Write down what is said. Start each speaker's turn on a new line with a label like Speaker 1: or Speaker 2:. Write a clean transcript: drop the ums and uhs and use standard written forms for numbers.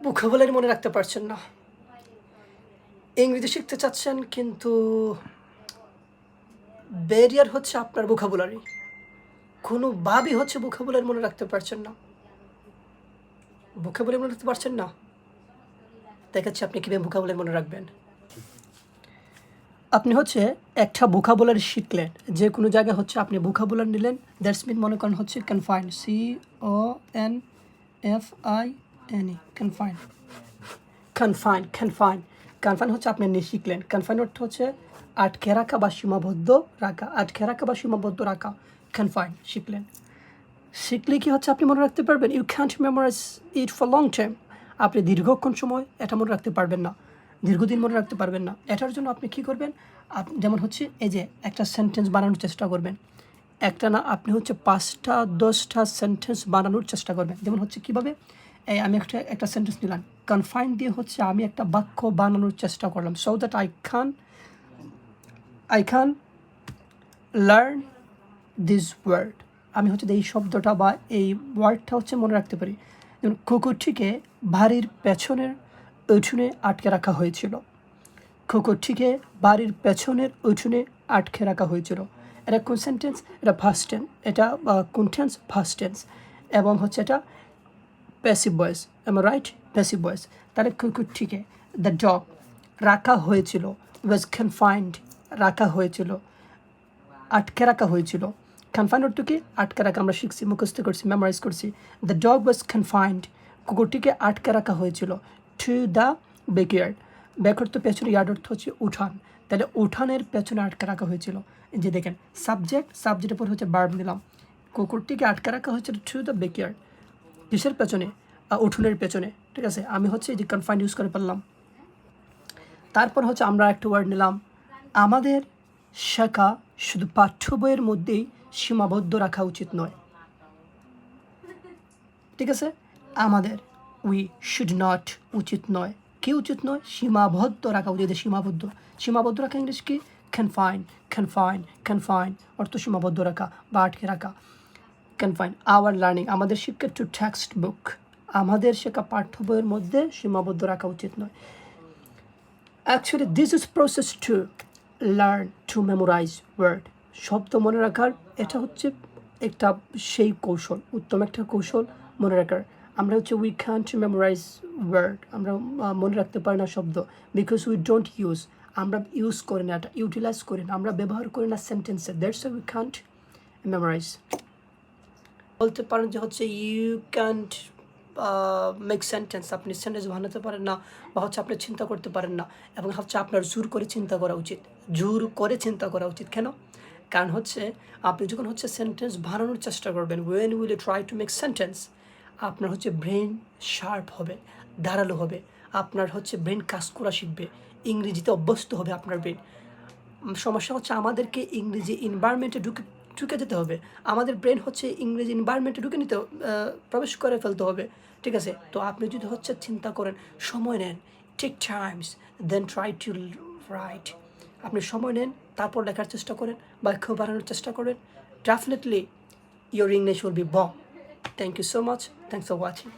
Speaker 1: Vocabulary মনে রাখতে পারছেন না, ইংরেজি শিখতে চাচ্ছেন কিন্তু ব্যারিয়ার হচ্ছে আপনার ভোকাবুলারি, কোনোভাবেই হচ্ছে ভোকাবুলারি মনে রাখতে পারছেন না, ভোকাবুলারি মনে রাখতে পারছেন না, দেখাচ্ছি আপনি কীভাবে ভোকাবুলারি মনে রাখবেন। আপনি হচ্ছে একটা ভোকাবুলারি শিখলেন, যে কোনো জায়গায় হচ্ছে আপনি ভোকাবুলারি নিলেন, দ্যাটস মিন মনে করেন হচ্ছে confine, CONFINE, confine, confine confine confine হচ্ছে আপনি নিয়ে শিখলেন। কনফাইন অর্থ হচ্ছে আটকে রাখা বা সীমাবদ্ধ রাখা, আটকে রাখা বা সীমাবদ্ধ রাখা, কনফাইন শিখলেন। শিখলে কি হচ্ছে আপনি মনে রাখতে পারবেন? You can't memorize it for long time. আপনি দীর্ঘক্ষণ সময় এটা মনে রাখতে পারবেন না, দীর্ঘদিন মনে রাখতে পারবেন না। এটার জন্য আপনি কী করবেন? যেমন হচ্ছে এই যে একটা সেন্টেন্স বানানোর চেষ্টা করবেন, একটা না আপনি হচ্ছে 5টা 10টা সেন্টেন্স বানানোর চেষ্টা করবেন। যেমন হচ্ছে কীভাবে, এই আমি একটা সেন্টেন্স নিলাম, কনফাইন দিয়ে হচ্ছে আমি একটা বাক্য বানানোর চেষ্টা করলাম, so that I can learn this word. আমি হচ্ছে এই শব্দটা বা এই ওয়ার্ডটা হচ্ছে মনে রাখতে পারি। যেমন কুকুরটিকে বাড়ির পেছনের উঠোনে আটকে রাখা হয়েছিল, কুকুরটিকে বাড়ির পেছনের উঠোনে আটকে রাখা হয়েছিল। এটা কোন সেন্টেন্স? এটা ফার্স্ট টেন্স। এটা কোন টেন্স? First tense. এবং হচ্ছে এটা passive voice, am right? Passive voice. তাহলে কুকুরটিকে, দ্য ডগ, রাখা হয়েছিল, ওয়াজ কনফাইন্ড, রাখা হয়েছিল, আটকে রাখা হয়েছিল। কনফাইন অর্থ কি? আটকে রাখা। আমরা শিখছি, মুখস্থ করছি, মেমোরাইজ করছি। দ্য ডগ ওয়াজ কনফাইন্ড, কুকুরটিকে আটকে রাখা হয়েছিল, টু দ্য ব্যাকইয়ার্ড। ব্যাক অর্থ পেছনে, ইয়ার্ড অর্থ হচ্ছে উঠান, তাহলে উঠানের পেছনে আটকে রাখা হয়েছিল। যে দেখেন সাবজেক্টের পর হচ্ছে ভার্ব নিলাম, কুকুরটিকে আটকে রাখা হয়েছিল টু দ্য ব্যাকইয়ার্ড, কিসের পেছনে? উঠোনের পেছনে। ঠিক আছে, আমি হচ্ছে এই যে কনফাইন্ড ইউজ করে ফেললাম। তারপর হচ্ছে আমরা একটা ওয়ার্ড নিলাম, আমাদের শেখা শুধু পাঠ্য বইয়ের মধ্যেই সীমাবদ্ধ রাখা উচিত নয়। ঠিক আছে, আমাদের, উই শুড নট, উচিত নয়, কি উচিত নয়? সীমাবদ্ধ রাখা উচিত। সীমাবদ্ধ রাখা ইংলিশ কি? কনফাইন, কনফাইন, কনফাইন অর্থ সীমাবদ্ধ রাখা বা আটকে রাখা। কনফাইন আওয়ার লার্নিং, আমাদের শিক্ষা, টু টেক্সট বুক, আমাদের শেখা পাঠ্য বইয়ের মধ্যে সীমাবদ্ধ রাখা উচিত নয়। Actually this is process to learn to memorize word. শব্দ মনে রাখার এটা হচ্ছে একটা সেই কৌশল, উত্তম একটা কৌশল মনে রাখার। আমরা হচ্ছে উই ক্যান্ট মেমোরাইজ ওয়ার্ড, আমরা মনে রাখতে পারি না শব্দ, বিকজ উই ডোন্ট ইউজ, আমরা ইউজ করি না, এটা ইউটিলাইজ করি না, আমরা ব্যবহার করি না সেন্টেন্সে, that's why we can't memorize. বলতে পারেন যে হচ্ছে ইউ ক্যান্ট মেক সেন্টেন্স, আপনি সেন্টেন্স বানাতে পারেন না, বা হচ্ছে আপনি চিন্তা করতে পারেন না, এবং হচ্ছে আপনার জোর করে চিন্তা করা উচিত, জোর করে চিন্তা করা উচিত। কেন? কারণ হচ্ছে আপনি যখন হচ্ছে সেন্টেন্স বানানোর চেষ্টা করবেন, when will you try to make sentence, আপনার হচ্ছে ব্রেন শার্প হবে, ধারালো হবে, আপনার হচ্ছে ব্রেন কাজ করা শিখবে, ইংরেজিতে অভ্যস্ত হবে আপনার ব্রেন। সমস্যা হচ্ছে আমাদেরকে ইংরেজি এনভায়রনমেন্টে ঢুকে যেতে হবে, আমাদের ব্রেন হচ্ছে ইংরেজি এনভায়রনমেন্টে প্রবেশ করে ফেলতে হবে। ঠিক আছে, তো আপনি যদি হচ্ছে চিন্তা করেন, সময় নেন, take times, then try to write, আপনি সময় নেন, তারপর লেখার চেষ্টা করেন, বাক্য বানানোর চেষ্টা করেন, definitely your English will be bomb. Thank you so much, thanks for watching.